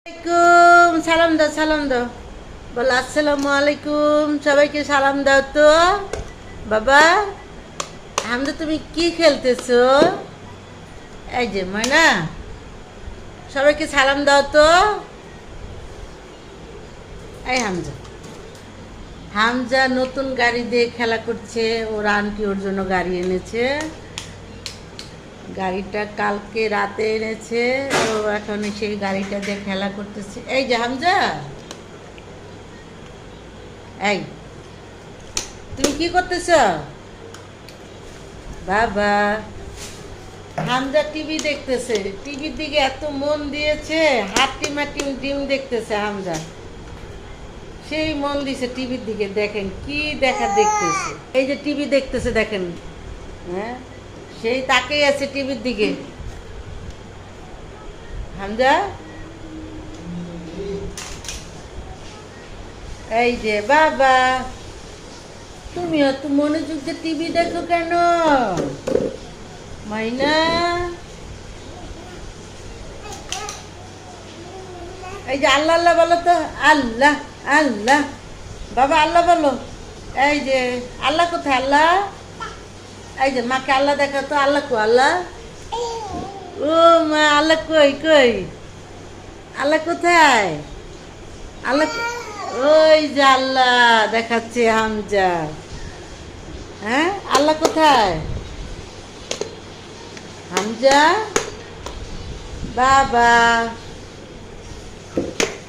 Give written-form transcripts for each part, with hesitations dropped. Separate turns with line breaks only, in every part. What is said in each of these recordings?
আলাইকুম সালাম দাও বলো আসসালামু আলাইকুম সবাইকে সালাম দাও তো বাবা। হামজা তুমি কি খেলতেছো? এই যে ময়না সবাইকে সালাম দাও তো। এই হামজা হামজা নতুন গাড়ি দিয়ে খেলা করছে। ওর আন্টি ওর জন্য গাড়ি এনেছে। গাড়িটা কালকে রাতে এনেছে। ও এখন সেই গাড়িটা দিয়ে খেলা করতেছে। এই যে হামজা, এই তুমি কি করতেছ বাবা? হামজা টিভি দেখতেছে। টিভির দিকে এত মন দিয়েছে, হাট্টি মাটি ডিম দেখতেছে হামজা। সেই মন দিছে টিভির দিকে। দেখেন কি দেখতেছে। এই যে টিভি দেখতেছে দেখেন। হ্যাঁ, সেই তাকেই আছে টিভির দিকে হামজা। এই যে বাবা, তুমি অত মনোযোগ দিয়ে টিভি দেখো কেন মাইনা? এই যে আল্লাহ আল্লাহ বলো তো। আল্লাহ আল্লাহ বাবা, আল্লাহ বলো। এই যে আল্লাহ কোথায়? আল্লাহ, এই যে মাকে আল্লাহ দেখা তো। আল্লাহ কো? আল্লাহ, ও মা, আল্লাহ কই কই? আল্লাহ কোথায়? আল্লাহ ওই যে আল্লাহ দেখাচ্ছে হামজা। হ্যাঁ, আল্লাহ কোথায় হামজা? বাবা,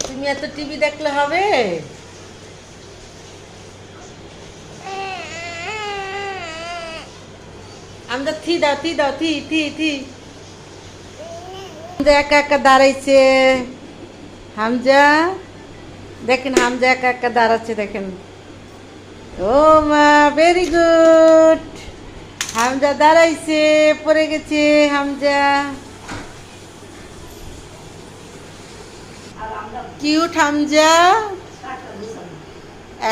তুমি এত টিভি দেখলে হবে? হামজা থি দাও থি হামজা একা একা দাঁড়াইছে। হামজা দেখেন, হামজা একা একা দাঁড়াচ্ছে দেখেন। ও মা, ভেরি গুড। হামজা দাঁড়াইছে, পড়ে গেছে হামজা। কিউট হামজা।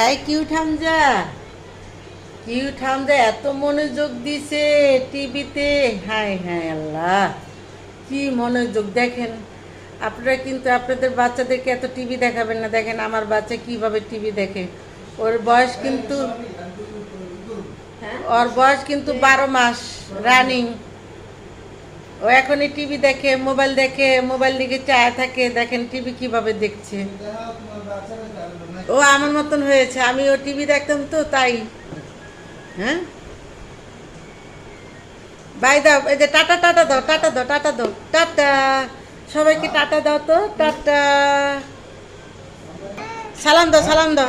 এই কিউট হামজা, কিউট হামজা এত মনোযোগ দিছে টিভিতে। হায় হায় আল্লাহ, কি মনোযোগ দেখেন। আপনারা কিন্তু আপনাদের বাচ্চাদেরকে এত টিভি দেখাবেন না। দেখেন আমার বাচ্চা কিভাবে টিভি দেখে। ওর বয়স কিন্তু 12 মাস রানিং। ও এখনই টিভি দেখে, মোবাইল দিকে চায় থাকে। দেখেন টিভি কিভাবে দেখছে। ও আমার মতন হয়েছে। আমি ও টিভি দেখতাম তো তাই। হ্যাঁ, বাই দাও। এই যে টাটা দাও টাটা। সবাইকে টাটা দাও তো। টাটা, সালাম দাও।